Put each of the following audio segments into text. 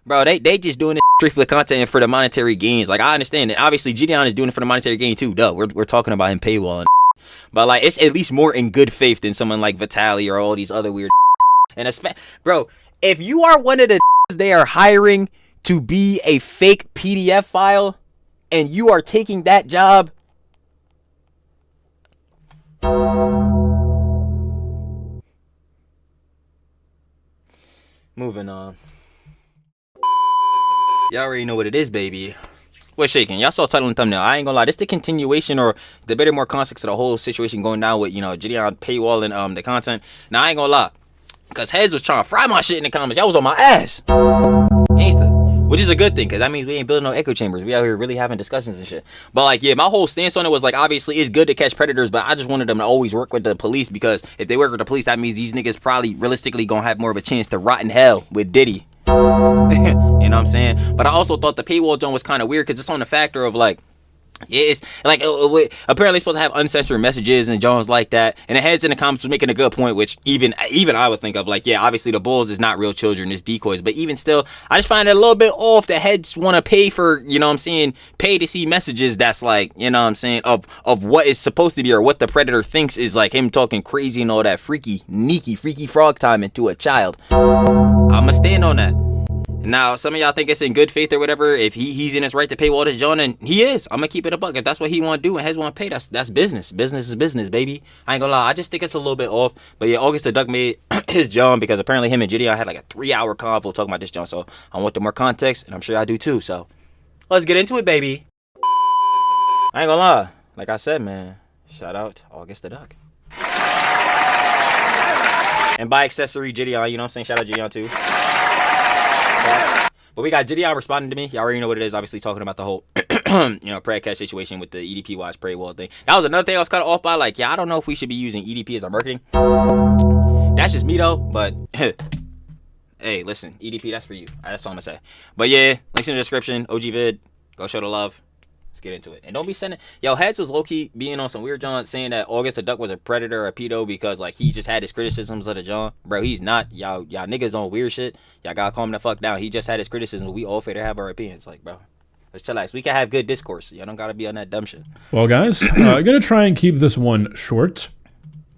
Bro, they just doing it straight for the content and for the monetary gains. Like, I understand it. Obviously, Jidion is doing it for the monetary gain too. Duh, we're talking about him paywall and but like, it's at least more in good faith than someone like Vitaly or all these other weird and bro, if you are one of the they are hiring to be a fake PDF file and you are taking that job, moving on. Y'all already know what it is, baby. What's shaking? Y'all saw the title and thumbnail. I ain't gonna lie, this the continuation or the bit more context of the whole situation going down with, you know, Jidion paywall and the content. Now, I ain't gonna lie, because Heads was trying to fry my shit in the comments. Y'all was on my ass. Insta. Which is a good thing, because that means we ain't building no echo chambers. We out here really having discussions and shit. But like, yeah, my whole stance on it was like, obviously it's good to catch predators, but I just wanted them to always work with the police, because if they work with the police, that means these niggas probably realistically gonna have more of a chance to rot in hell with Diddy. You know what I'm saying? But I also thought the paywall joint was kind of weird, because it's on the factor of like, yeah, it's like apparently it's supposed to have uncensored messages and Jones like that. And the Heads in the comments was making a good point, which even I would think of, like, yeah, obviously the bulls is not real children, it's decoys. But even still, I just find it a little bit off. The Heads want to pay for, you know what I'm saying, pay to see messages that's like, you know what I'm saying, of what is supposed to be or what the predator thinks is like him talking crazy and all that freaky frog time into a child. I'ma stand on that. Now, some of y'all think it's in good faith or whatever. If he's in his right to paywall this joint, and he is. I'm gonna keep it a buck. If that's what he want to do and Heads want to pay, that's business. Business is business, baby. I ain't gonna lie. I just think it's a little bit off. But yeah, August the Duck made his joint because apparently him and Jidion had like a 3-hour convo talking about this joint. So I want the more context, and I'm sure I do too. So let's get into it, baby. I ain't gonna lie. Like I said, man, shout out to August the Duck. And by accessory, Jidion, you know what I'm saying? Shout out Jidion too. But we got Jidion responding to me. Y'all already know what it is. Obviously talking about the whole, you know, Preciate situation with the EDP watch Paywall thing. That was another thing I was kind of off by. Like, yeah, I don't know if we should be using EDP as our marketing. That's just me though. But hey, listen, EDP, that's for you. That's all I'm gonna say. But yeah, links in the description. OG vid. Go show the love. Let's get into it. And don't be sending... Yo, Heads was low-key being on some weird John saying that August the Duck was a predator or a pedo because, like, he just had his criticisms of the John. Bro, he's not. Y'all niggas on weird shit. Y'all gotta calm the fuck down. He just had his criticisms. We all fair to have our opinions. Like, bro, let's chillax. We can have good discourse. Y'all don't gotta be on that dumb shit. Well, guys, I'm gonna try and keep this one short.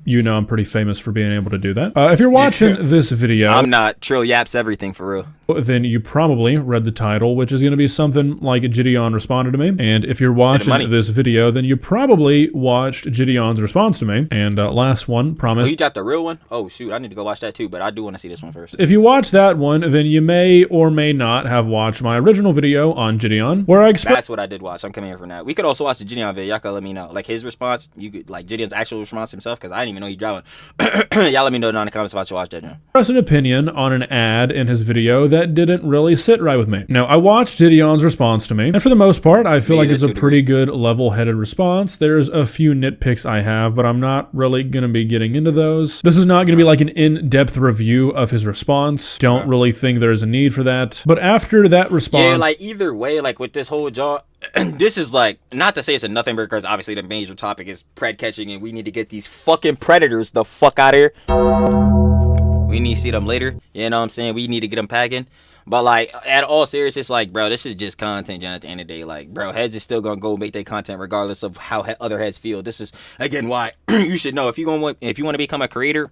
You know I'm pretty famous for being able to do that. If you're watching this video... I'm not. Trill yaps everything for real. Then you probably read the title, which is going to be something like Jidion responded to me. And if you're watching this video, then you probably watched Jidion's response to me. And last one, promise. Oh, you dropped the real one? Oh, shoot. I need to go watch that too, but I do want to see this one first. If you watch that one, then you may or may not have watched my original video on Jidion, where I explained... That's what I did watch. I'm coming here for that. We could also watch the Jidion video. Y'all can let me know. Like, his response, you could, like, Jidion's actual response himself, because I didn't even know he dropped it. Y'all let me know down in the comments if I should watch that. Express an opinion on an ad in his video that didn't really sit right with me. Now, I watched Jidion's response to me, and for the most part, I feel like it's a pretty good level-headed response. There's a few nitpicks I have, but I'm not really going to be getting into those. This is not going to be like an in-depth review of his response. Don't really think there's a need for that. But after that response... Yeah, like, either way, like, with this whole job, this is like, not to say it's a nothing, because obviously the major topic is pred catching, and we need to get these fucking predators the fuck out of here. We need to see them later. You know what I'm saying? We need to get them packing. But, like, at all seriousness, like, bro, this is just content, John, at the end of the day. Like, bro, Heads is still gonna go make their content regardless of how other Heads feel. This is, again, why you should know if you want to become a creator.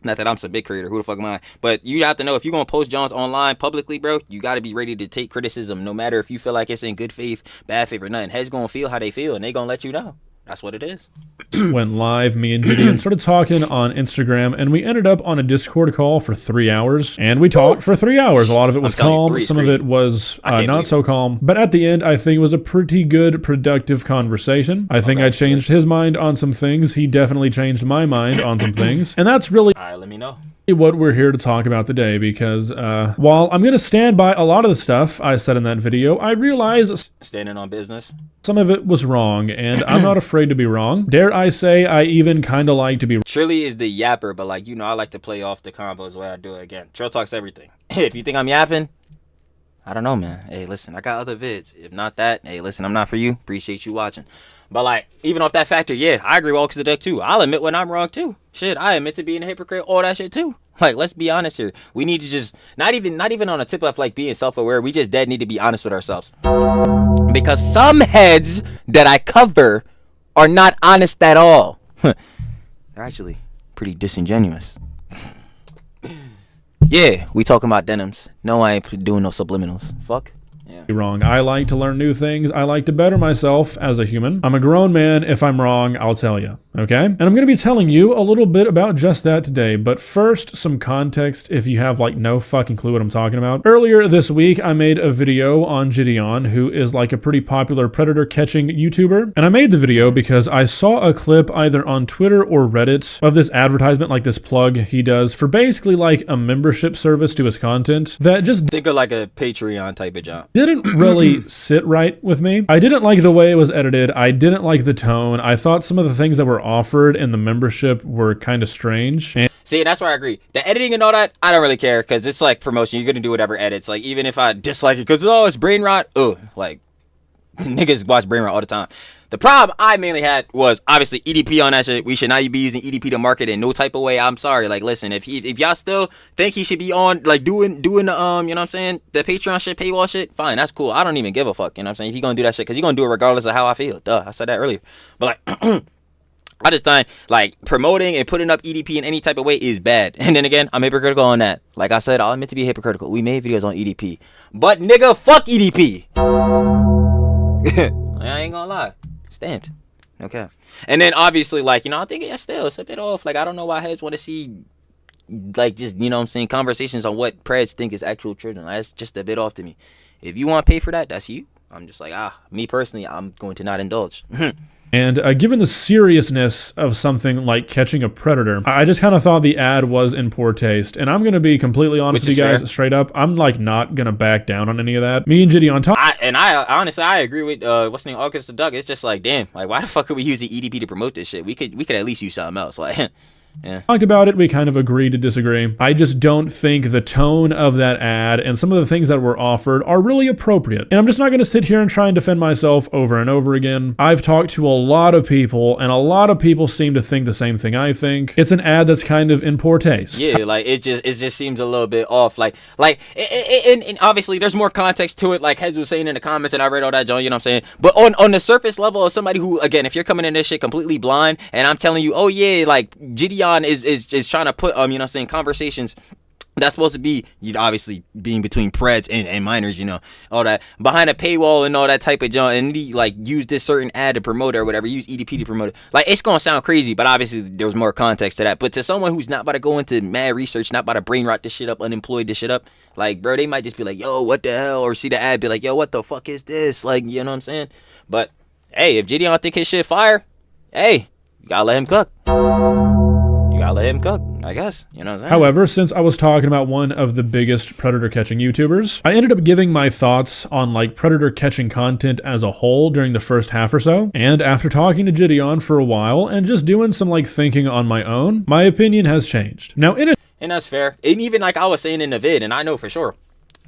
Not that I'm some big creator, who the fuck am I? But you have to know, if you're gonna post Johns online publicly, bro, you gotta be ready to take criticism, no matter if you feel like it's in good faith, bad faith, or nothing. Heads gonna feel how they feel, and they gonna let you know. That's what it is. Went live, me and Jidion started talking on Instagram, and we ended up on a Discord call for 3 hours, and we talked for 3 hours. A lot of it was calm, some of it was not so calm, but at the end, I think it was a pretty good, productive conversation. I think I changed his mind on some things. He definitely changed my mind on some things, and that's really... All right, let me know what we're here to talk about today, because while I'm gonna stand by a lot of the stuff I said in that video, I realize standing on business, some of it was wrong, and I'm not afraid to be wrong. Dare I say, I even kind of like to be... Trilly is the yapper, but, like, you know, I like to play off the combos the way I do it. Again, Trill talks everything. If you think I'm yapping, I don't know, man. Hey, listen, I got other vids. If not that, hey, listen, I'm not for you. Appreciate you watching. But, like, even off that factor, yeah, I agree with August the Duck too. I'll admit when I'm wrong too. Shit, I admit to being a hypocrite, all that shit too. Like, let's be honest here. We need to just not even on a tip of like being self-aware. We just dead need to be honest with ourselves. Because some heads that I cover are not honest at all. They're actually pretty disingenuous. Yeah, we talking about denims. No, I ain't doing no subliminals. Fuck. Yeah. Wrong. I like to learn new things. I like to better myself as a human. I'm a grown man. If I'm wrong, I'll tell you. Okay? And I'm going to be telling you a little bit about just that today. But first, some context if you have like no fucking clue what I'm talking about. Earlier this week, I made a video on Jidion, who is like a pretty popular predator catching YouTuber. And I made the video because I saw a clip either on Twitter or Reddit of this advertisement, like this plug he does for basically like a membership service to his content that just think of like a Patreon type of job. Didn't really sit right with me. I didn't like the way it was edited. I didn't like the tone. I thought some of the things that were offered in the membership were kind of strange. And see, that's where I agree. The editing and all that, I don't really care because it's like promotion. You're going to do whatever edits. Like, even if I dislike it because, oh, it's brain rot. Oh, like, niggas watch brain rot all the time. The problem I mainly had was obviously EDP on that shit. We should not be using EDP to market in no type of way. I'm sorry. Like, listen, if y'all still think he should be on, like, doing the, you know what I'm saying, the Patreon shit, paywall shit, fine, that's cool. I don't even give a fuck, you know what I'm saying? If he gonna do that shit, because he gonna do it regardless of how I feel. Duh, I said that earlier. But, like, I just find, like, promoting and putting up EDP in any type of way is bad. And then again, I'm hypocritical on that. Like I said, I'll admit to be hypocritical. We made videos on EDP. But, nigga, fuck EDP. I ain't gonna lie. Stamped. Okay. And then obviously, like, you know, I think it's a bit off. Like, I don't know why heads want to see, like, just, you know what I'm saying, conversations on what preds think is actual children. Like, that's just a bit off to me. If you want to pay for that, that's you. I'm just like, me personally, I'm going to not indulge. And given the seriousness of something like catching a predator, I just kind of thought the ad was in poor taste. And I'm going to be completely honest with you guys, straight up. I'm like not going to back down on any of that. Me and Jidion talk. I honestly, I agree with what's the name, August the Duck. It's just like, damn, like, why the fuck could we use the EDP to promote this shit? We could at least use something else. Like, yeah. Talked about it, we kind of agreed to disagree. I just don't think the tone of that ad and some of the things that were offered are really appropriate. And I'm just not going to sit here and try and defend myself over and over again. I've talked to a lot of people, and a lot of people seem to think the same thing I think. It's an ad that's kind of in poor taste. Yeah, like, it just seems a little bit off. Like, and obviously there's more context to it, like Heads was saying in the comments, and I read all that, John, you know what I'm saying? But on the surface level of somebody who, again, if you're coming in this shit completely blind, and I'm telling you, oh yeah, like, Jidion is trying to put, you know what I'm saying, conversations that's supposed to be, you know, obviously being between preds and minors, you know, all that, behind a paywall and all that type of junk, and he, like, use this certain ad to promote it or whatever, use EDP to promote it. Like, it's gonna sound crazy, but obviously there's more context to that. But to someone who's not about to go into mad research, not about to brain rot this shit up, unemployed this shit up, like, bro, they might just be like, yo, what the hell? Or see the ad, be like, yo, what the fuck is this? Like, you know what I'm saying? But, hey, if Jidion think his shit fire, hey, you gotta let him cook. I'll let him cook, I guess. You know what I'm saying? However, since I was talking about one of the biggest predator catching YouTubers, I ended up giving my thoughts on like predator catching content as a whole during the first half or so. And after talking to Jidion for a while and just doing some like thinking on my own, my opinion has changed. Now and that's fair. And even like I was saying in the vid, and I know for sure,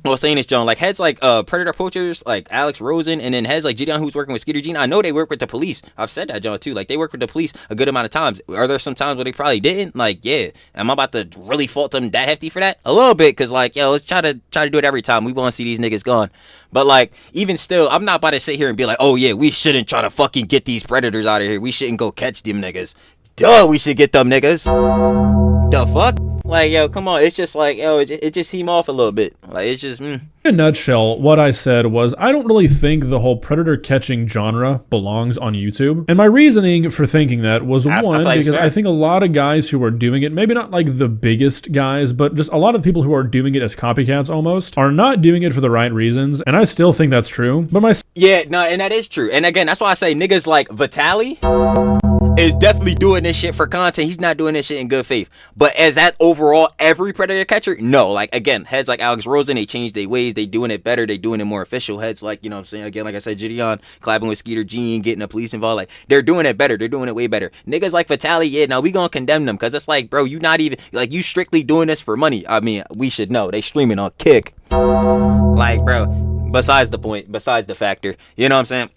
I was saying this, John, like heads like predator poachers like Alex Rosen, and then heads like Jidion who's working with Skeeter Jean, I know they work with the police. I've said that, John, too. Like, they work with the police a good amount of times. Are there some times where they probably didn't? Like, yeah. Am I about to really fault them that hefty for that? A little bit, because, like, yo, let's try to do it every time. We want to see these niggas gone. But, like, even still, I'm not about to sit here and be like, oh yeah, we shouldn't try to fucking get these predators out of here. We shouldn't go catch them niggas. Duh, we should get them niggas. The fuck? Like, yo, come on. It's just like, yo, it just seemed off a little bit. Like, it's just, In a nutshell, what I said was, I don't really think the whole predator catching genre belongs on YouTube. And my reasoning for thinking that was because I think a lot of guys who are doing it, maybe not like the biggest guys, but just a lot of people who are doing it as copycats almost, are not doing it for the right reasons. And I still think that's true. But yeah, no, and that is true. And again, that's why I say niggas like Vitaly is definitely doing this shit for content. He's not doing this shit in good faith. But as that overall every predator catcher, no. Like, again, heads like Alex Rosen, they changed their ways, they doing it better, they doing it more official. Heads like, you know what I'm saying, again, like I said, Jidion collabing with Skeeter Jean, getting the police involved, like, they're doing it better, they're doing it way better. Niggas like Vitaly, yeah, now we gonna condemn them, because it's like, bro, you not even, like, you strictly doing this for money. I mean, we should know, they streaming on Kick. Like, bro, besides the point, besides the factor, you know what I'm saying?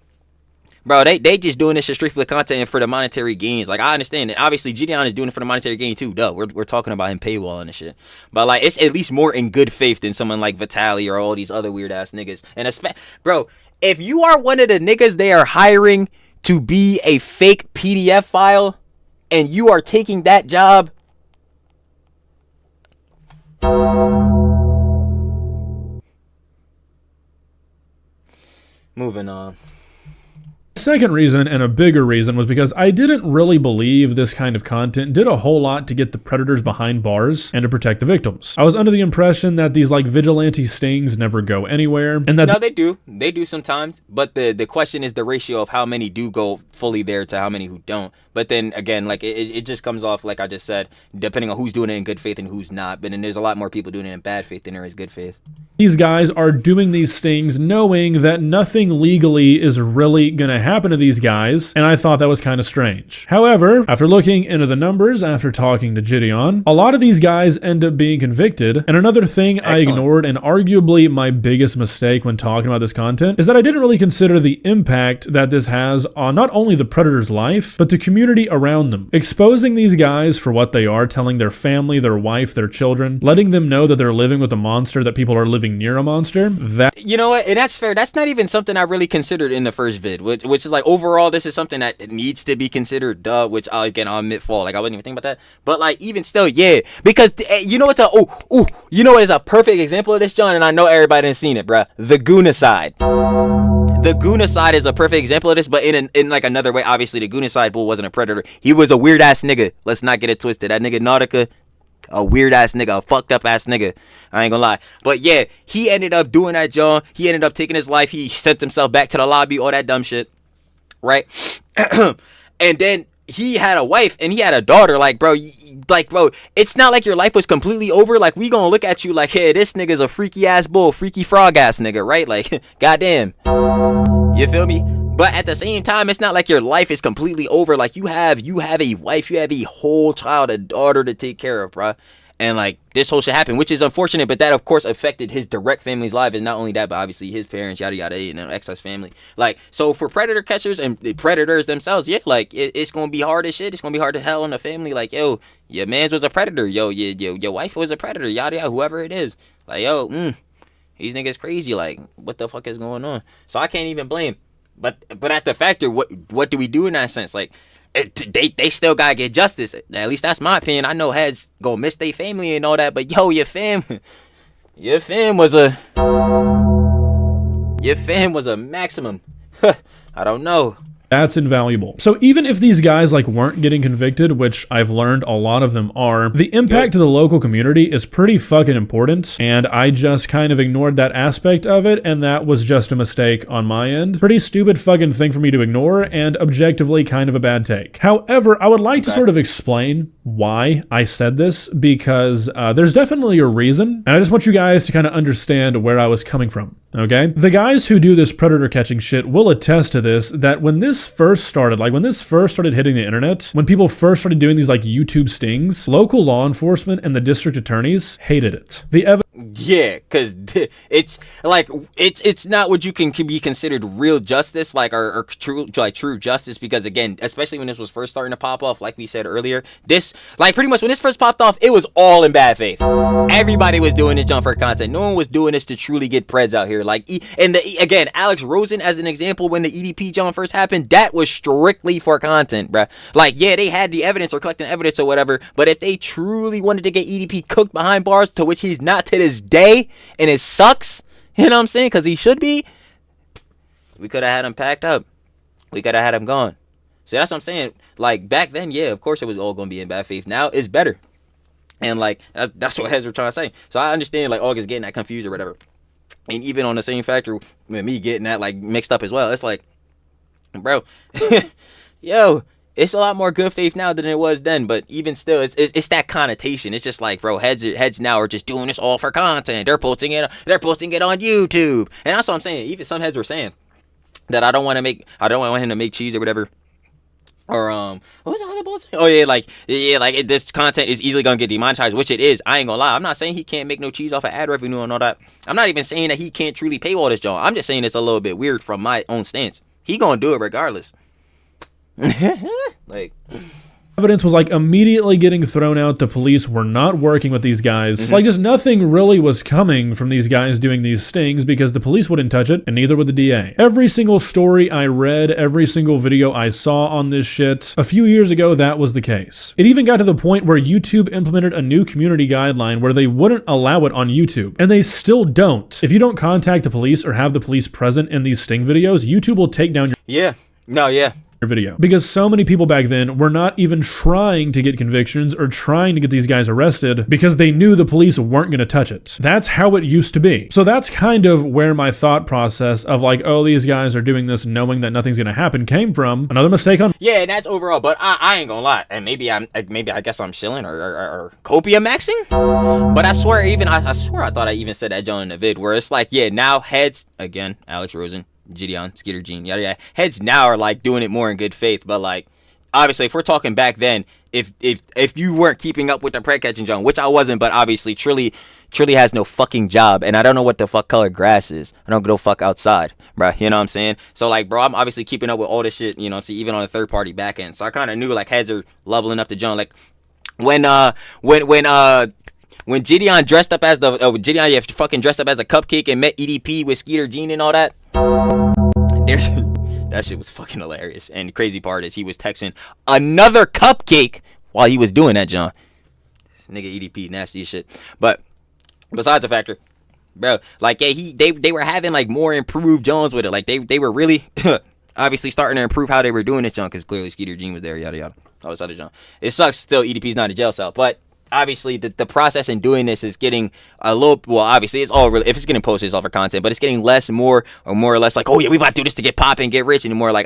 bro, they just doing this shit strictly for content and for the monetary gains. Like, I understand it. Obviously, Jidion is doing it for the monetary gain too. Duh, we're talking about him paywall and shit. But like, it's at least more in good faith than someone like Vitaly or all these other weird ass niggas. And bro, if you are one of the niggas they are hiring to be a fake PDF file, and you are taking that job, moving on. Second reason, and a bigger reason, was because I didn't really believe this kind of content did a whole lot to get the predators behind bars and to protect the victims. I was under the impression that these like vigilante stings never go anywhere, and that no, they do sometimes, but the question is the ratio of how many do go fully there to how many who don't. But then again, like it just comes off, like I just said, depending on who's doing it in good faith and who's not. But then there's a lot more people doing it in bad faith than there is good faith. These guys are doing these stings knowing that nothing legally is really gonna happen to these guys, and I thought that was kind of strange. However, after looking into the numbers, after talking to Jidion, a lot of these guys end up being convicted. And another thing I ignored, and arguably my biggest mistake when talking about this content, is that I didn't really consider the impact that this has on not only the predator's life, but the community around them. Exposing these guys for what they are, telling their family, their wife, their children, letting them know that they're living with a monster, that people are living near a monster, that... You know what, and that's fair. That's not even something I really considered in the first vid, which is like, overall, this is something that needs to be considered, which I'll admit fault. Like, I wouldn't even think about that. But like, even still, yeah, because you know what's you know what is a perfect example of this, John, and I know everybody didn't seen it, bruh. The Goonacide. The Goonacide is a perfect example of this, but in like another way. Obviously, the Goonacide bull wasn't a predator. He was a weird ass nigga. Let's not get it twisted. That nigga Nautica, a weird ass nigga, a fucked up ass nigga. I ain't gonna lie. But yeah, he ended up doing that, John. He ended up taking his life. He sent himself back to the lobby, all that dumb shit. Right? And then he had a wife and he had a daughter. Like, bro, it's not like your life was completely over. Like, we gonna look at you like, hey, this nigga's a freaky ass bull, freaky frog ass nigga, right? Like, goddamn. You feel me? But at the same time, it's not like your life is completely over. Like, you have a wife, you have a whole child, a daughter to take care of, bro. And like, this whole shit happened, which is unfortunate, but that of course affected his direct family's life. And not only that, but obviously his parents, yada yada, and excess family. Like, so for predator catchers and the predators themselves, yeah, like it's gonna be hard as shit. It's gonna be hard to hell on the family. Like, yo, your man's was a predator. Yo, your wife was a predator. Yada yada, whoever it is. Like, yo, these niggas crazy. Like, what the fuck is going on? So I can't even blame. But at the factor, what do we do in that sense? Like, they still gotta get justice. At least that's my opinion. I know heads gonna miss their family and all that, but yo, your fam was a maximum. I don't know. That's invaluable. So even if these guys like weren't getting convicted, which I've learned a lot of them are, the impact to the local community is pretty fucking important, and I just kind of ignored that aspect of it, and that was just a mistake on my end. Pretty stupid fucking thing for me to ignore, and objectively kind of a bad take. However, I would like to sort of explain why I said this, because there's definitely a reason, and I just want you guys to kind of understand where I was coming from. Okay? The guys who do this predator catching shit will attest to this, that when this first started, like when this first started hitting the internet, when people first started doing these like YouTube stings, local law enforcement and the district attorneys hated it. Yeah, because it's like it's not what you can be considered real justice, like or true justice, because again, especially when this was first starting to pop off, like we said earlier, this like pretty much when this first popped off, it was all in bad faith. Everybody was doing this jump for content. No one was doing this to truly get preds out here. Like, and again, Alex Rosen as an example, when the EDP jump first happened, that was strictly for content, bruh. Like, yeah, they had the evidence or collecting evidence or whatever, but if they truly wanted to get EDP cooked behind bars, to which he's not to this day, and it sucks, you know what I'm saying, because he should be, we could have had him packed up, we could have had him gone. So that's what I'm saying. Like, back then, yeah, of course it was all gonna be in bad faith. Now it's better, and like that's what heads were trying to say. So I understand like August getting that confused or whatever, and even on the same factor with me getting that like mixed up as well. It's like, bro, yo, it's a lot more good faith now than it was then, but even still, it's that connotation. It's just like, bro, heads now are just doing this all for content. They're posting it on YouTube, and that's what I'm saying. Even some heads were saying that I don't want him to make cheese or whatever. Or what was the other bull saying? Oh yeah, like this content is easily gonna get demonetized, which it is. I ain't gonna lie. I'm not saying he can't make no cheese off of ad revenue and all that. I'm not even saying that he can't truly paywall this joint. I'm just saying it's a little bit weird from my own stance. he gonna do it regardless. Like, evidence was like immediately getting thrown out. The police were not working with these guys. Like, just nothing really was coming from these guys doing these stings because the police wouldn't touch it, and neither would the DA. Every single story I read, every single video I saw on this shit, a few years ago, that was the case. It even got to the point where YouTube implemented a new community guideline where they wouldn't allow it on YouTube, and they still don't. If you don't contact the police or have the police present in these sting videos, YouTube will take down your video. Because so many people back then were not even trying to get convictions or trying to get these guys arrested because they knew the police weren't going to touch it. That's how it used to be. So that's kind of where my thought process of like, oh, these guys are doing this knowing that nothing's going to happen came from. Another mistake on... Yeah, and that's overall, but I ain't gonna lie. And maybe I guess I'm shilling or copia maxing. But I swear I thought I even said that John in the vid where it's like, yeah, now heads, again, Alex Rosen, Jidion, Skeeter Gene, yada yada. Heads now are like doing it more in good faith, but like obviously if we're talking back then, if you weren't keeping up with the prey catching John, which I wasn't, but obviously Trilly has no fucking job, and I don't know what the fuck color grass is. I don't go fuck outside, bro. You know what I'm saying? So like, bro, I'm obviously keeping up with all this shit. You know what I'm saying? Even on the third party back end. So I kind of knew like heads are leveling up to John. Like when Jidion dressed up as Jidion fucking dressed up as a cupcake and met EDP with Skeeter Gene and all that. That shit was fucking hilarious. And the crazy part is he was texting another cupcake while he was doing that, John. This nigga EDP, nasty as shit. But besides the factor, bro, like yeah, they were having like more improved Jones with it. Like they were really obviously starting to improve how they were doing this, John, because clearly Skeeter Gene was there, yada yada. All this other John. It sucks still EDP's not in jail cell, but obviously the process in doing this is getting a little, well, obviously it's all really, if it's getting posted, it's all for content, but it's getting more or less like, oh yeah, we about to do this to get popping, get rich, and more like,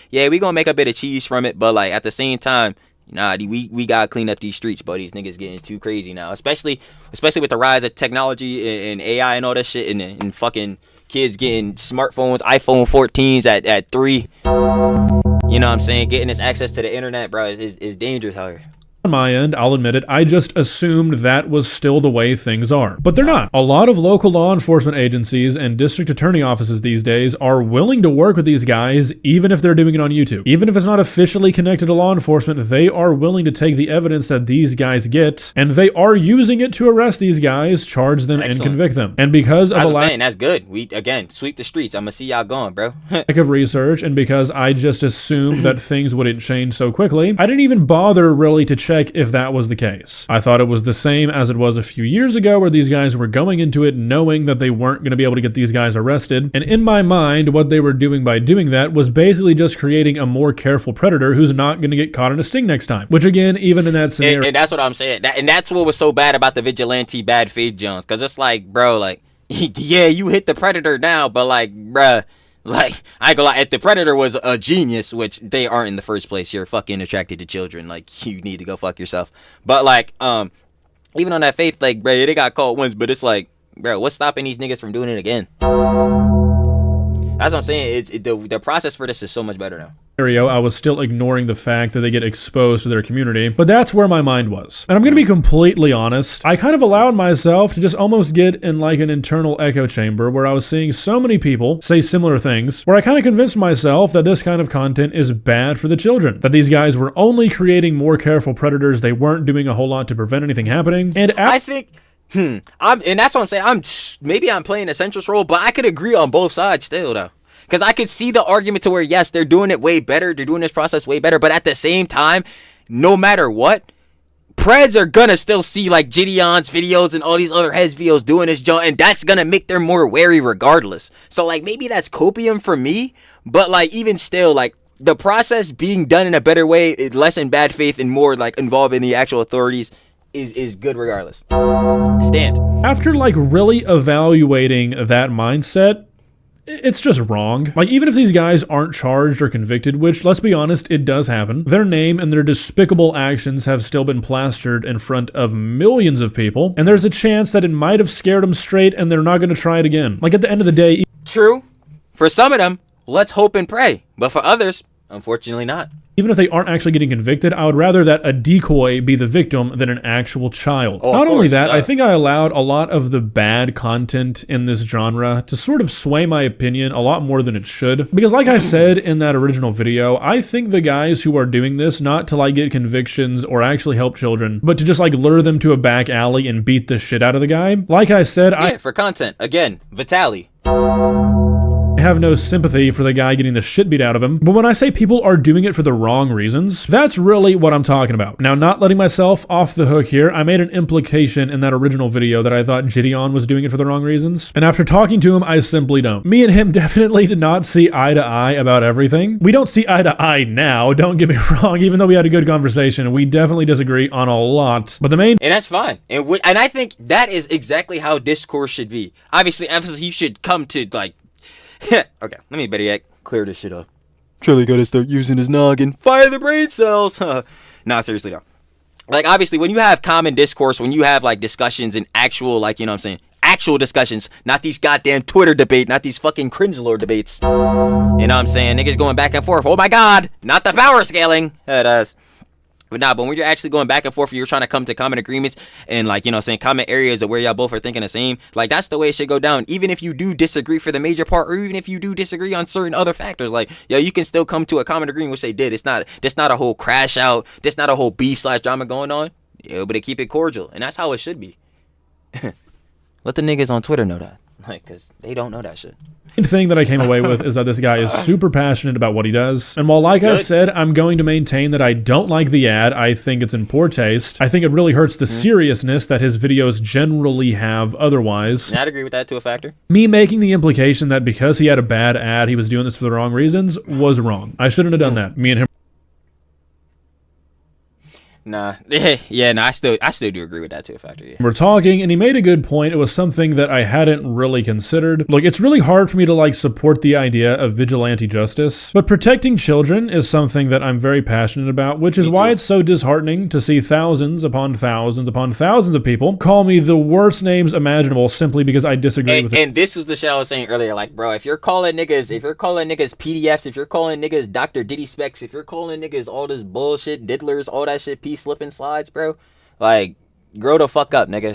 yeah, we gonna make a bit of cheese from it, but like at the same time, nah, we gotta clean up these streets, but these niggas getting too crazy now, especially with the rise of technology and AI and all that shit, and fucking kids getting smartphones, iPhone 14s at 3, you know what I'm saying, getting this access to the internet, bro, is dangerous out here. On my end, I'll admit it, I just assumed that was still the way things are. But they're not. A lot of local law enforcement agencies and district attorney offices these days are willing to work with these guys even if they're doing it on YouTube. Even if it's not officially connected to law enforcement, they are willing to take the evidence that these guys get, and they are using it to arrest these guys, charge them, and convict them. And because of a lack... That's good. We, again, sweep the streets. I'm gonna see y'all going, bro. Lack of research, and because I just assumed that things wouldn't change so quickly, I didn't even bother really to check if that was the case. I thought it was the same as it was a few years ago where these guys were going into it knowing that they weren't going to be able to get these guys arrested, and in my mind what they were doing by doing that was basically just creating a more careful predator who's not going to get caught in a sting next time, which again, even in that scenario... And that's what I'm saying, and that's what was so bad about the vigilante bad faith Jones, because it's like, bro, like, yeah, you hit the predator now, but like, bruh, like, I ain't gonna lie, if the predator was a genius, which they aren't in the first place, you're fucking attracted to children, like, you need to go fuck yourself. But like, even on that faith, like, bro, they got caught once, but it's like, bro, what's stopping these niggas from doing it again? That's what I'm saying. The process for this is so much better now. I was still ignoring the fact that they get exposed to their community, but that's where my mind was. And I'm gonna be completely honest, I kind of allowed myself to just almost get in like an internal echo chamber where I was seeing so many people say similar things, where I kind of convinced myself that this kind of content is bad for the children, that these guys were only creating more careful predators, they weren't doing a whole lot to prevent anything happening, and I think... and that's what I'm saying. Maybe I'm playing a centrist role, but I could agree on both sides still, though. Because I could see the argument to where, yes, they're doing it way better. They're doing this process way better. But at the same time, no matter what, Preds are going to still see, like, Jidion's videos and all these other heads videos doing this junk. And that's going to make them more wary regardless. So, like, maybe that's copium for me. But, like, even still, like, the process being done in a better way, less in bad faith and more, like, involving the actual authorities is good regardless. Stand. After, like, really evaluating that mindset, it's just wrong. Like, even if these guys aren't charged or convicted, which, let's be honest, it does happen, their name and their despicable actions have still been plastered in front of millions of people, and there's a chance that it might have scared them straight and they're not going to try it again. Like, at the end of the day... True. For some of them, let's hope and pray. But for others, Unfortunately not. Even if they aren't actually getting convicted, I would rather that a decoy be the victim than an actual child. Not only that, I think I allowed a lot of the bad content in this genre to sort of sway my opinion a lot more than it should. Because like I said in that original video, I think the guys who are doing this not to like get convictions or actually help children, but to just like lure them to a back alley and beat the shit out of the guy. Like I said, yeah, for content. Again, Vitaly. I have no sympathy for the guy getting the shit beat out of him, but when I say people are doing it for the wrong reasons, that's really what I'm talking about. Now, not letting myself off the hook here, I made an implication in that original video that I thought Jidion was doing it for the wrong reasons, and after talking to him, I simply don't. Me and him definitely did not see eye to eye about everything. We don't see eye to eye now, don't get me wrong, even though we had a good conversation, we definitely disagree on a lot, but the main— And that's fine, and I think that is exactly how discourse should be. Obviously, emphasis, you should come to, like, okay, let me better yet clear this shit up. Trilly gotta start using his noggin. Fire the brain cells. Nah, seriously though. Like, obviously, when you have common discourse, when you have like discussions and actual, like, you know what I'm saying, actual discussions, not these goddamn Twitter debate, not these fucking cringe lord debates. You know what I'm saying? Niggas going back and forth. Oh my god, not the power scaling. It is. But nah, but when you're actually going back and forth, you're trying to come to common agreements and, like, you know, saying common areas of where y'all both are thinking the same. Like, that's the way it should go down. Even if you do disagree for the major part, or even if you do disagree on certain other factors, like, yo, you can still come to a common agreement, which they did. It's not a whole crash out. That's not a whole beef/drama going on. Yo, but they keep it cordial, and that's how it should be. Let the niggas on Twitter know that, like, cause they don't know that shit. The thing that I came away with is that this guy is super passionate about what he does. And while, like I said, I'm going to maintain that I don't like the ad, I think it's in poor taste. I think it really hurts the seriousness that his videos generally have otherwise. I'd agree with that to a factor. Me making the implication that because he had a bad ad, he was doing this for the wrong reasons was wrong. I shouldn't have done that. Me and him. Nah, yeah, I still do agree with that to a factor, yeah. We're talking, and he made a good point. It was something that I hadn't really considered. Look, it's really hard for me to, like, support the idea of vigilante justice, but protecting children is something that I'm very passionate about, which is why it's so disheartening to see thousands upon thousands upon thousands of people call me the worst names imaginable simply because I disagree with it. And this is the shit I was saying earlier, like, bro, if you're calling niggas PDFs, if you're calling niggas Dr. Diddy specs, if you're calling niggas all this bullshit, diddlers, all that shit, slipping slides, bro, like, grow the fuck up, nigga.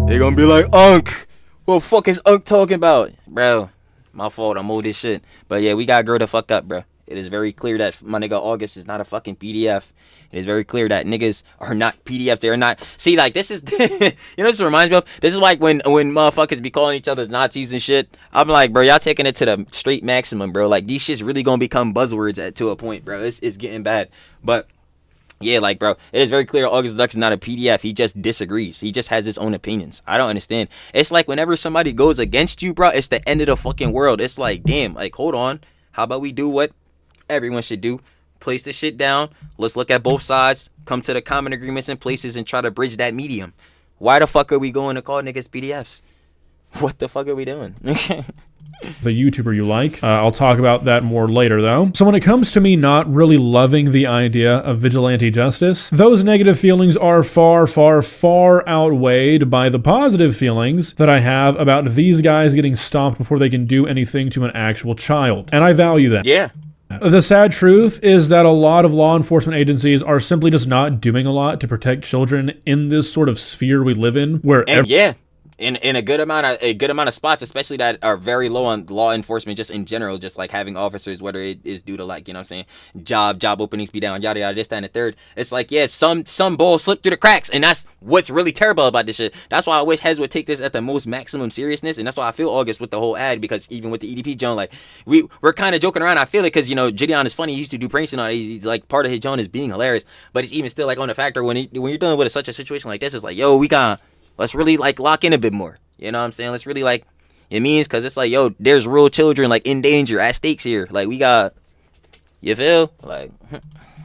They gonna be like, Unc, what the fuck is Unc talking about? Bro, my fault, I'm old as shit. But yeah, we gotta grow the fuck up, bro. It is very clear that my nigga August is not a fucking PDF. It is very clear that niggas are not PDFs. They are not. See, like, this is, you know, this reminds me of, this is like when motherfuckers be calling each other Nazis and shit. I'm like, bro, y'all taking it to the straight maximum, bro. Like, these shits really gonna become buzzwords to a point, bro. It's getting bad. But yeah, like, bro, it is very clear August Duck is not a PDF. He just disagrees. He just has his own opinions. I don't understand. It's like whenever somebody goes against you, bro, it's the end of the fucking world. It's like, damn, like, hold on. How about we do what everyone should do? Place this shit down. Let's look at both sides. Come to the common agreements and places and try to bridge that medium. Why the fuck are we going to call niggas PDFs? What the fuck are we doing? The YouTuber you like. I'll talk about that more later, though. So when it comes to me not really loving the idea of vigilante justice, those negative feelings are far, far, far outweighed by the positive feelings that I have about these guys getting stopped before they can do anything to an actual child. And I value that. Yeah. The sad truth is that a lot of law enforcement agencies are simply just not doing a lot to protect children in this sort of sphere we live in, where in a good amount of spots, especially that are very low on law enforcement, just in general, just like having officers, whether it is due to, like, you know what I'm saying, job openings be down, yada yada, this, that, and the third. It's like, yeah, some bull slipped through the cracks, and that's what's really terrible about this shit. That's why I wish heads would take this at the most maximum seriousness, and that's why I feel August with the whole ad, because even with the EDP Joan, like, we're kind of joking around. I feel it because, you know, Jidion is funny. He used to do pranks and all that. He's like, part of his Joan is being hilarious, but it's even still, like, on the factor when you're dealing with such a situation like this, it's like, yo, let's really, like, lock in a bit more. You know what I'm saying? Let's really, like, it means, because it's like, yo, there's real children, like, in danger, at stakes here. Like, we got, you feel? Like,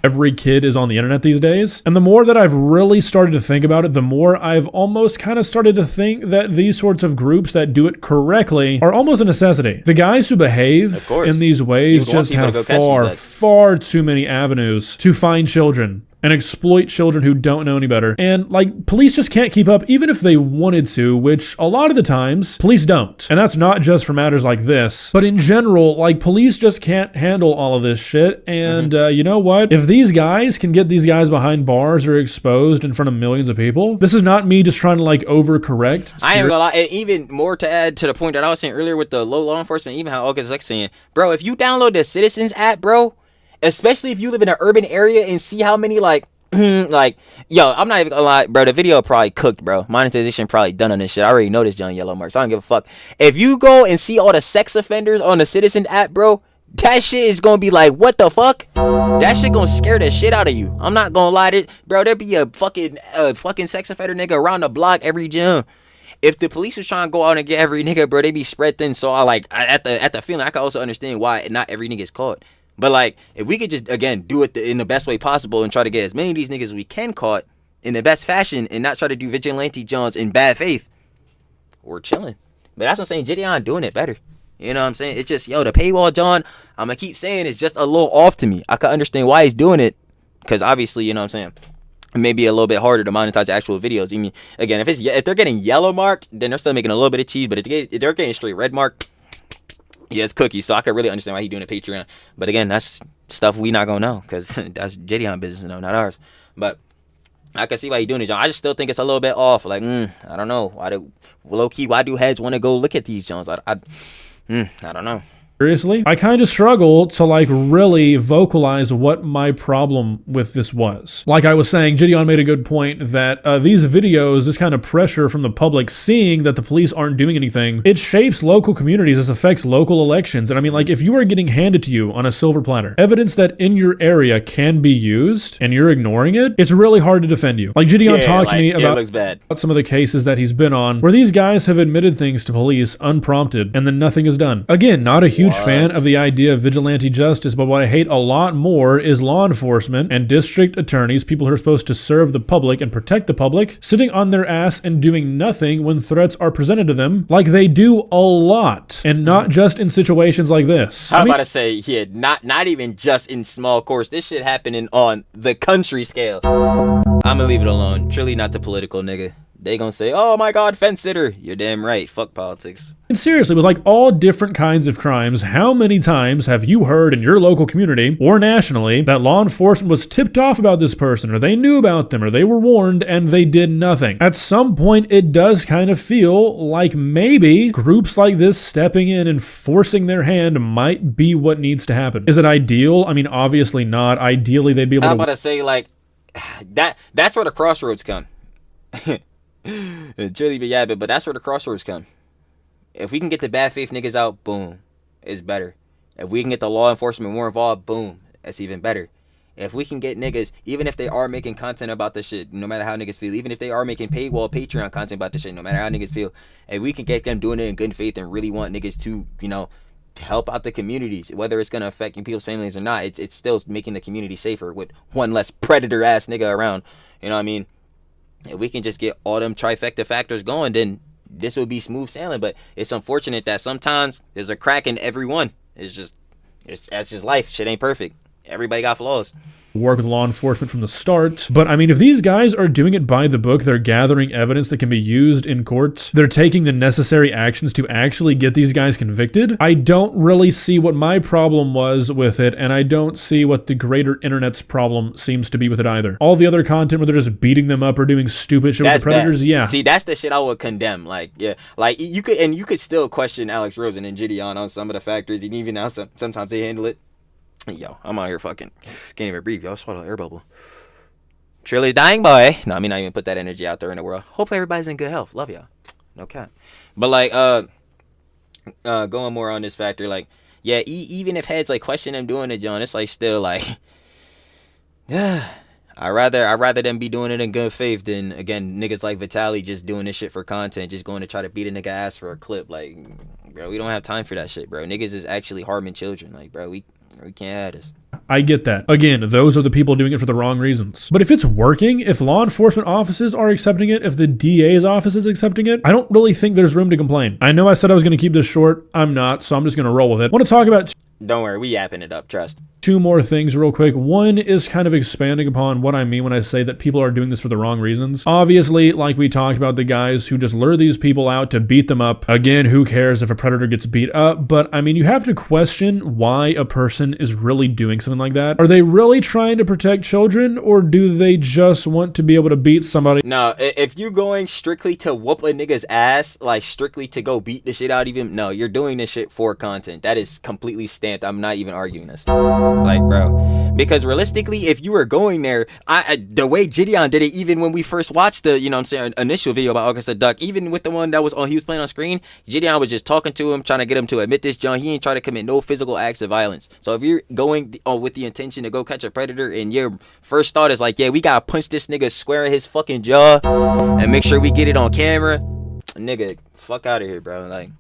every kid is on the internet these days. And the more that I've really started to think about it, the more I've almost kind of started to think that these sorts of groups that do it correctly are almost a necessity. The guys who behave in these ways just have far, far too many avenues to find children and exploit children who don't know any better. And like, police just can't keep up even if they wanted to, which a lot of the times police don't. And that's not just for matters like this, but in general, like, police just can't handle all of this shit. And you know what? If these guys can get these guys behind bars or exposed in front of millions of people, this is not me just trying to like overcorrect. I ain't gonna lie, and even more to add to the point that I was saying earlier with the low law enforcement, even how August like saying, bro, if you download the Citizens app, bro, especially if you live in an urban area and see how many like like, yo, I'm not even gonna lie, bro, the video probably cooked, bro. Monetization probably done on this shit. I already know this John Yellow Marks. I don't give a fuck. If you go and see all the sex offenders on the Citizen app, bro, that shit is gonna be like, what the fuck? That shit gonna scare the shit out of you. I'm not gonna lie, bro, there be a fucking sex offender nigga around the block every gym. If the police was trying to go out and get every nigga, bro, they be spread thin. So at the feeling, I can also understand why not every nigga is caught. But like, if we could just, again, do it in the best way possible and try to get as many of these niggas as we can caught in the best fashion and not try to do vigilante Johns in bad faith, we're chilling. But that's what I'm saying, Jidion doing it better. You know what I'm saying? It's just, yo, the paywall John, I'm going to keep saying it's just a little off to me. I can understand why he's doing it, because obviously, you know what I'm saying, it may be a little bit harder to monetize the actual videos. I mean, again, if they're getting yellow marked, then they're still making a little bit of cheese. But if they're getting straight red marked, yeah, it's cookies. So I can really understand why he's doing a Patreon. But again, that's stuff we not gonna know, because that's Jidion business, no, not ours. But I can see why he's doing it, John. I just still think it's a little bit off. Like, I don't know. Why do heads want to go look at these Johns? I don't know. Seriously, I kind of struggle to like really vocalize what my problem with this was. Like I was saying, Jidion made a good point that these videos, this kind of pressure from the public, seeing that the police aren't doing anything, it shapes local communities. This affects local elections. And I mean, like, if you are getting handed to you on a silver platter evidence that in your area can be used and you're ignoring it, it's really hard to defend you. Like Jidion talked to me about some of the cases that he's been on where these guys have admitted things to police unprompted and then nothing is done. Again, not a huge fan of the idea of vigilante justice, but what I hate a lot more is law enforcement and district attorneys, people who are supposed to serve the public and protect the public, sitting on their ass and doing nothing when threats are presented to them, like they do a lot, and not just in situations like this. I'm about to say, yeah, not even just in small courts. This shit happening on the country scale. I'm gonna leave it alone. Truly not the political nigga. They gonna say, oh my god, fence sitter. You're damn right. Fuck politics. And seriously, with like all different kinds of crimes, how many times have you heard in your local community or nationally that law enforcement was tipped off about this person, or they knew about them, or they were warned and they did nothing? At some point, it does kind of feel like maybe groups like this stepping in and forcing their hand might be what needs to happen. Is it ideal? I mean, obviously not. Ideally, they'd be able to... I'm about to say, like, that's where the crossroads come. Truly, but that's where the crossroads come. If we can get the bad faith niggas out, boom, it's better. If we can get the law enforcement more involved, boom, that's even better. If we can get niggas, even if they are making content about this shit, no matter how niggas feel, even if they are making paywall Patreon content about this shit, no matter how niggas feel, if we can get them doing it in good faith and really want niggas to, you know, help out the communities, whether it's gonna affect people's families or not, it's still making the community safer with one less predator ass nigga around. You know what I mean? If we can just get all them trifecta factors going, then this would be smooth sailing. But it's unfortunate that sometimes there's a crack in every one. That's just life. Shit ain't perfect. Everybody got flaws. Work with law enforcement from the start. But I mean, if these guys are doing it by the book, they're gathering evidence that can be used in courts, they're taking the necessary actions to actually get these guys convicted, I don't really see what my problem was with it, and I don't see what the greater internet's problem seems to be with it either. All the other content where they're just beating them up or doing stupid shit with the predators, yeah. See, that's the shit I would condemn. Like, yeah, like you could still question Alex Rosen and Jidion on some of the factors, and even now sometimes they handle it. Yo, I'm out here fucking can't even breathe. Y'all swallow air bubble. Trilly's dying, boy. No, I mean, not even put that energy out there in the world. Hope everybody's in good health. Love y'all. No cap. But like, going more on this factor, like, yeah, even if heads like question them doing it, John, it's like still like, yeah. I rather them be doing it in good faith than, again, niggas like Vitaly just doing this shit for content, just going to try to beat a nigga ass for a clip. Like, bro, we don't have time for that shit, bro. Niggas is actually harming children. Like, bro, we can't have this. I get that. Again, those are the people doing it for the wrong reasons. But if it's working, if law enforcement offices are accepting it, if the DA's office is accepting it, I don't really think there's room to complain. I know I said I was going to keep this short. I'm not, so I'm just going to roll with it. I want to talk about Don't worry, we yapping it up, trust. Two more things real quick. One is kind of expanding upon what I mean when I say that people are doing this for the wrong reasons. Obviously, like we talked about, the guys who just lure these people out to beat them up. Again, who cares if a predator gets beat up? But I mean, you have to question why a person is really doing something like that. Are they really trying to protect children, or do they just want to be able to beat somebody? No, if you're going strictly to whoop a nigga's ass, like strictly to go beat the shit out of him, no, you're doing this shit for content. That is completely stamped. I'm not even arguing this. Like, bro, because realistically, if you were going there, the way Jidion did it, even when we first watched the, you know what I'm saying, initial video about August the Duck, even with the one that was on, he was playing on screen, Jidion was just talking to him, trying to get him to admit this, John. He ain't trying to commit no physical acts of violence. So if you're going with the intention to go catch a predator, and your first thought is like, yeah, we gotta punch this nigga square in his fucking jaw and make sure we get it on camera, nigga, fuck out of here, bro. Like,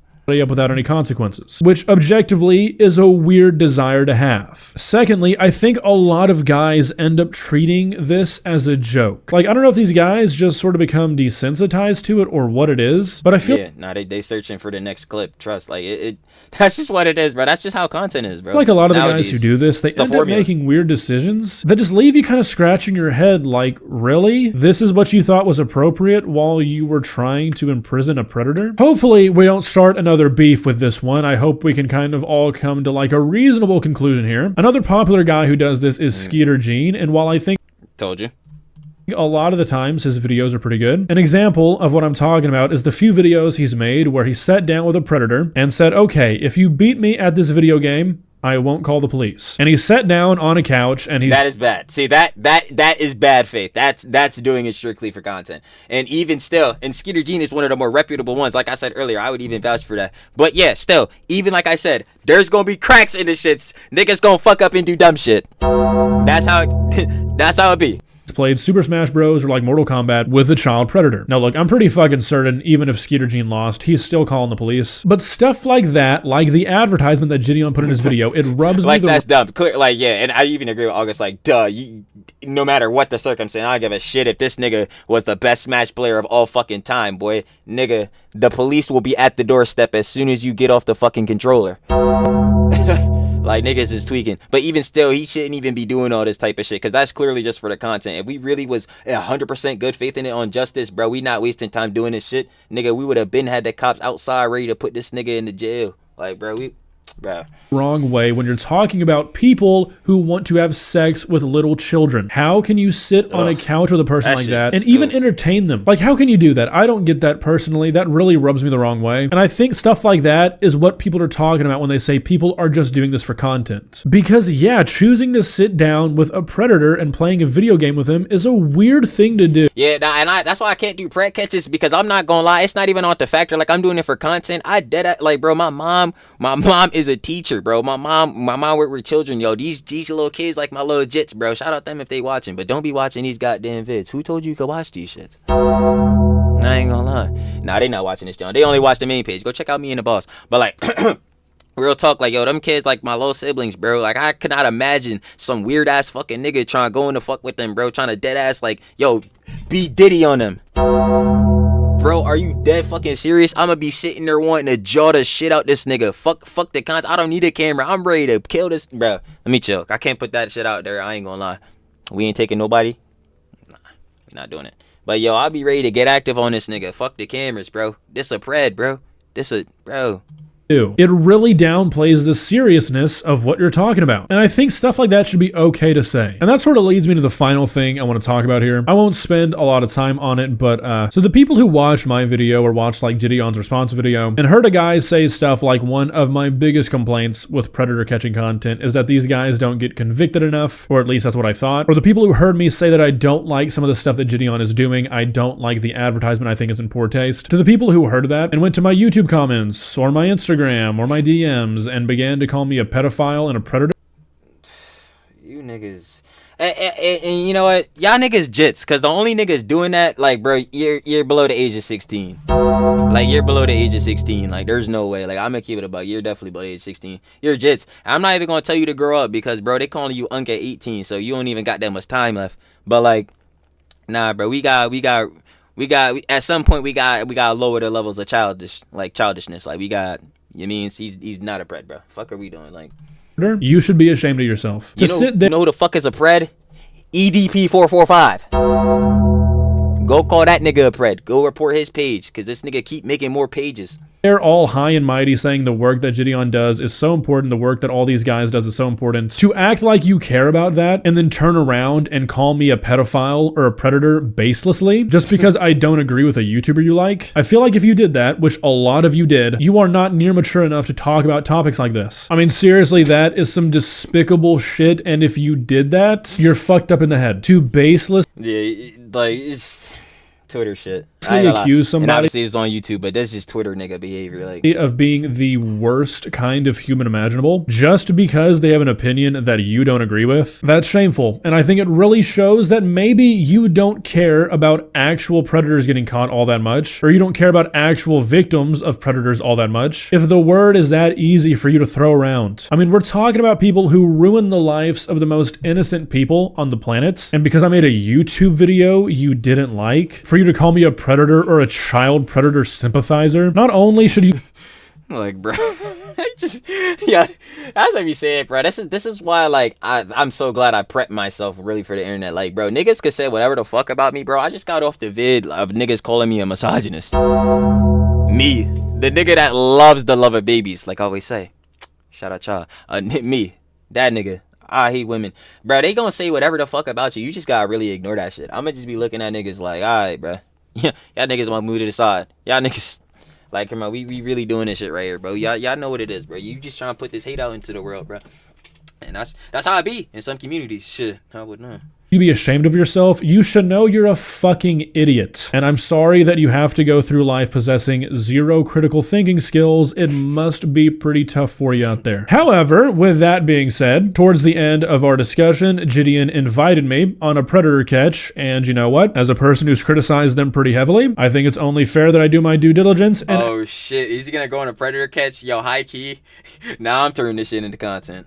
up without any consequences, which objectively is a weird desire to have. Secondly, I think a lot of guys end up treating this as a joke. Like, I don't know if these guys just sort of become desensitized to it or what it is, but I feel they searching for the next clip. Trust, like that's just what it is, bro. That's just how content is, bro. Like a lot of the guys who do this, they end up making weird decisions that just leave you kind of scratching your head like, really? This is what you thought was appropriate while you were trying to imprison a predator? Hopefully we don't start another beef with this one. I hope we can kind of all come to like a reasonable conclusion here. Another popular guy who does this is Jidion, and while I think told you a lot of the times his videos are pretty good, an example of what I'm talking about is the few videos he's made where he sat down with a predator and said, okay, if you beat me at this video game, I won't call the police. And he sat down on a couch and he's— That is bad. See, that is bad faith. That's doing it strictly for content. And even still, and Jidion is one of the more reputable ones. Like I said earlier, I would even vouch for that. But yeah, still, even like I said, there's gonna be cracks in the shits. Niggas gonna fuck up and do dumb shit. That's how it be. Played Super Smash Bros. Or like Mortal Kombat with a child predator. Now look, I'm pretty fucking certain even if Jidion lost, he's still calling the police. But stuff like that, like the advertisement that Jidion put in his video, it rubs like me that's dumb. Clear, like, yeah, and I even agree with August, like, duh, no matter what the circumstance, I don't give a shit if this nigga was the best Smash player of all fucking time, boy. Nigga, the police will be at the doorstep as soon as you get off the fucking controller. Like, niggas is tweaking. But even still, he shouldn't even be doing all this type of shit, because that's clearly just for the content. If we really was 100% good faith in it on justice, bro, we not wasting time doing this shit. Nigga, we would have been had the cops outside ready to put this nigga in the jail. Like, bro, wrong way when you're talking about people who want to have sex with little children. How can you sit on a couch with a person like that and even entertain them? Like, how can you do that? I don't get that personally. That really rubs me the wrong way. And I think stuff like that is what people are talking about when they say people are just doing this for content. Because yeah, choosing to sit down with a predator and playing a video game with him is a weird thing to do. Yeah, that's why I can't do prank catches, because I'm not gonna lie, it's not even on the factor. Like, I'm doing it for content. Like, bro, my mom is a teacher, bro. My mom worked with children, yo. These little kids, like my little jits, bro. Shout out them if they watching, but don't be watching these goddamn vids. Who told you could watch these shits? I ain't gonna lie. Nah, they not watching this, John. They only watch the main page. Go check out me and the boss. But like, real talk, like, yo, them kids like my little siblings, bro. Like, I could not imagine some weird ass fucking nigga trying to go in the fuck with them, bro. Trying to dead ass like, yo, be Diddy on them. Bro, are you dead fucking serious? I'ma be sitting there wanting to jaw the shit out this nigga. Fuck the content. I don't need a camera. I'm ready to kill this. Bro, let me chill. I can't put that shit out there. I ain't gonna lie. We ain't taking nobody. Nah, we not doing it. But yo, I'll be ready to get active on this nigga. Fuck the cameras, bro. This a pred, bro. Bro. It really downplays the seriousness of what you're talking about. And I think stuff like that should be okay to say. And that sort of leads me to the final thing I want to talk about here. I won't spend a lot of time on it, but so the people who watched my video or watched like Jidion's response video and heard a guy say stuff like, one of my biggest complaints with predator catching content is that these guys don't get convicted enough, or at least that's what I thought. Or the people who heard me say that I don't like some of the stuff that Jidion is doing, I don't like the advertisement, I think it's in poor taste. To the people who heard that and went to my YouTube comments or my Instagram or my DMs and began to call me a pedophile and a predator. You niggas. And you know what? Y'all niggas jits, because the only niggas doing that, like, bro, you're below the age of 16. Like, you're below the age of 16. Like, there's no way. Like, I'm gonna keep it about, you're definitely below the age of 16. You're jits. I'm not even gonna tell you to grow up, because, bro, they calling you Unc at 18, so you don't even got that much time left. But, like, nah, bro, we got at some point we got lower the levels of childishness. Like, we got, you mean he's not a pred, bro. Fuck are we doing? Like, you should be ashamed of yourself. You know who the fuck is a pred? EDP445. Go call that nigga a pred. Go report his page, because this nigga keep making more pages. They're all high and mighty saying the work that Jidion does is so important, the work that all these guys does is so important. To act like you care about that and then turn around and call me a pedophile or a predator baselessly just because I don't agree with a YouTuber you like, I feel like if you did that, which a lot of you did, you are not near mature enough to talk about topics like this. I mean, seriously, that is some despicable shit, and if you did that, you're fucked up in the head. To baseless... Yeah, like, it's Twitter shit. Accuse somebody, and obviously it's on YouTube, but that's just Twitter nigga behavior, like, of being the worst kind of human imaginable just because they have an opinion that you don't agree with. That's shameful, and I think it really shows that maybe you don't care about actual predators getting caught all that much, or you don't care about actual victims of predators all that much, if the word is that easy for you to throw around. I mean, we're talking about people who ruin the lives of the most innocent people on the planet, and because I made a YouTube video you didn't like, for you to call me a predator or a child predator sympathizer, not only should you... Like, bro, yeah, that's what you said, bro. This is why, like, I'm so glad I prepped myself really for the internet. Like, bro, niggas could say whatever the fuck about me, bro. I just got off the vid of niggas calling me a misogynist. Me, the nigga that loves the love of babies, like I always say. Shout out y'all. Me, that nigga. I hate women. Bro, they gonna say whatever the fuck about you. You just gotta really ignore that shit. I'm gonna just be looking at niggas like, alright, bro. Yeah, y'all niggas want to move to the side. Y'all niggas, like, come on, we really doing this shit right here, bro. Y'all know what it is, bro. You just trying to put this hate out into the world, bro. And that's how it be in some communities. Shit, I would know. You be ashamed of yourself. You should know you're a fucking idiot. And I'm sorry that you have to go through life possessing zero critical thinking skills. It must be pretty tough for you out there. However, with that being said, towards the end of our discussion, Jidion invited me on a predator catch. And you know what? As a person who's criticized them pretty heavily, I think it's only fair that I do my due diligence. And oh shit, is he gonna go on a predator catch? Yo, high key. Now I'm turning this shit into content.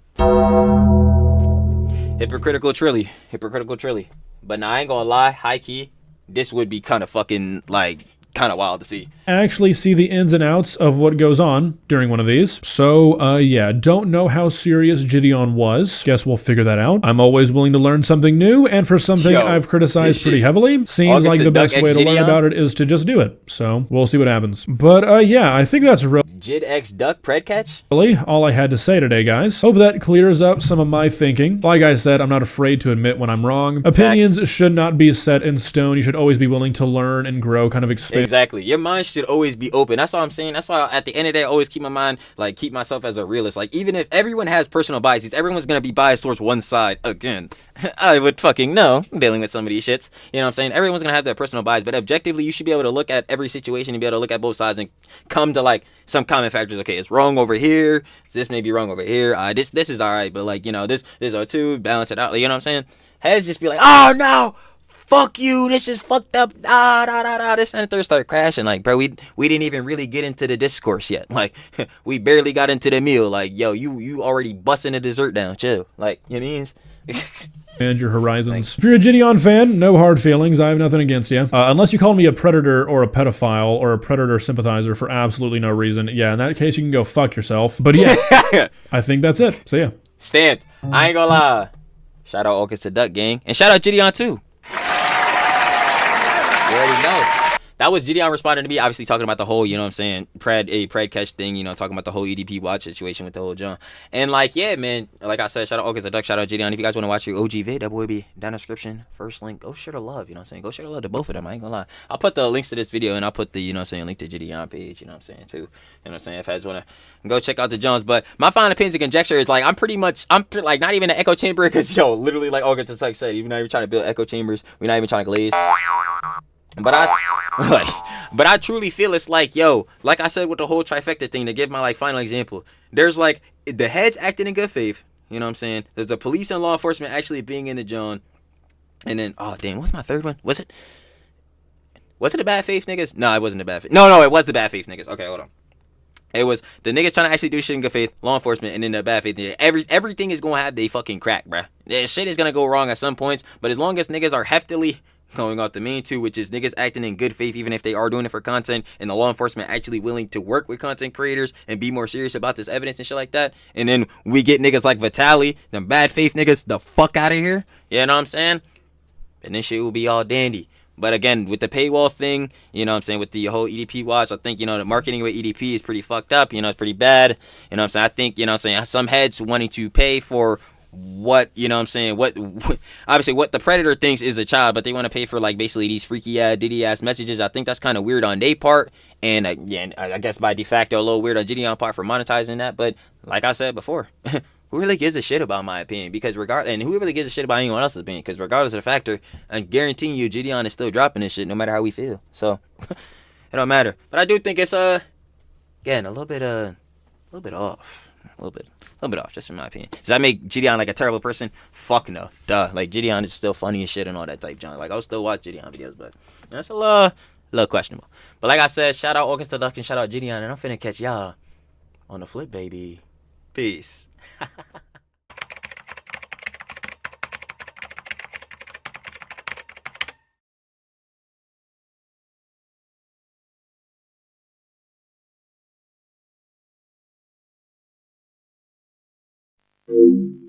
Hypocritical Trilly. But now I ain't gonna lie, high key, this would be kind of fucking, like, kind of wild to see. Actually see the ins and outs of what goes on during one of these. So, yeah, don't know how serious Jidion was. Guess we'll figure that out. I'm always willing to learn something new, and for something I've criticized pretty heavily, seems like the best way to learn about it is to just do it. So, we'll see what happens. But, yeah, I think that's real. Jid X Duck Pred Catch? Really, all I had to say today, guys. Hope that clears up some of my thinking. Like I said, I'm not afraid to admit when I'm wrong. Opinions should not be set in stone. You should always be willing to learn and grow, kind of expand. Exactly. Your mind should always be open. That's all I'm saying. That's why at the end of the day, I always keep my mind, like, keep myself as a realist. Like, even if everyone has personal biases, everyone's gonna be biased towards one side. Again, I would fucking know, dealing with some of these shits. You know what I'm saying? Everyone's gonna have their personal bias, but objectively, you should be able to look at every situation and be able to look at both sides and come to, like, some common factors. Okay, it's wrong over here. This may be wrong over here. This is all right, but, like, you know, this are two, balance it out. Like, you know what I'm saying? Heads just be like, oh no, fuck you, this is fucked up, this and the third start crashing. Like, bro, we didn't even really get into the discourse yet. Like, we barely got into the meal. Like, yo, you already busting the dessert down. Chill. Like, you know what I mean? And your horizons. If you're a Jidion fan, no hard feelings. I have nothing against you. Unless you call me a predator or a pedophile or a predator sympathizer for absolutely no reason. Yeah, in that case, you can go fuck yourself. But yeah, I think that's it. So yeah. Stamped. I ain't gonna lie. Shout out August the Duck Gang. And shout out Jidion too. You already know. That was Jidion responding to me, obviously talking about the whole, you know what I'm saying, pred catch thing, you know, talking about the whole EDP watch situation with the whole John. And, like, yeah, man, like I said, shout out August the Duck, shout out Jidion. If you guys want to watch your OG vid, that will be down in the description. First link, go share the love, you know what I'm saying? Go share the love to both of them, I ain't gonna lie. I'll put the links to this video, and I'll put the, you know what I'm saying, link to Jidion page, you know what I'm saying, too. You know what I'm saying? If you guys want to go check out the Jones. But my final opinions and conjecture is, like, I'm like, not even an echo chamber, because, yo, literally, like August the Duck said, even not even trying to build echo chambers, we're not even trying to glaze. But I truly feel it's like, yo, like I said with the whole trifecta thing, to give my, like, final example, there's, like, the heads acting in good faith, you know what I'm saying? There's the police and law enforcement actually being in the John. And then, oh, damn, what's my third one? Was it the bad faith niggas? No, it wasn't the bad faith. No, it was the bad faith niggas. Okay, hold on. It was the niggas trying to actually do shit in good faith, law enforcement, and then the bad faith. Everything is going to have they fucking crack, bruh. Shit is going to go wrong at some points, but as long as niggas are heftily going off the main two, which is niggas acting in good faith even if they are doing it for content, and the law enforcement actually willing to work with content creators and be more serious about this evidence and shit like that. And then we get niggas like Vitali, them bad faith niggas, the fuck out of here. You know what I'm saying? And this shit will be all dandy. But again, with the paywall thing, you know what I'm saying, with the whole EDP watch, I think, you know, the marketing with EDP is pretty fucked up. You know, it's pretty bad. You know what I'm saying? I think, you know what I'm saying, some heads wanting to pay for what, you know what I'm saying, what obviously what the predator thinks is a child, but they want to pay for like basically these freaky diddy ass messages. I think that's kind of weird on their part, and I guess by de facto a little weird on Jidion part for monetizing that. But like I said before, who really gives a shit about my opinion? Because and who really gives a shit about anyone else's opinion? Because regardless of the factor, I'm guaranteeing you Jidion is still dropping this shit no matter how we feel. So it don't matter. But I do think it's again a little bit off. A little bit off, just in my opinion. Does that make Jidion like a terrible person? Fuck no. Duh. Like Jidion is still funny and shit and all that type junk. Like I'll still watch Jidion videos, but that's a little questionable. But like I said, shout out August the Duck and shout out Jidion, and I'm finna catch y'all on the flip, baby. Peace. Thank you.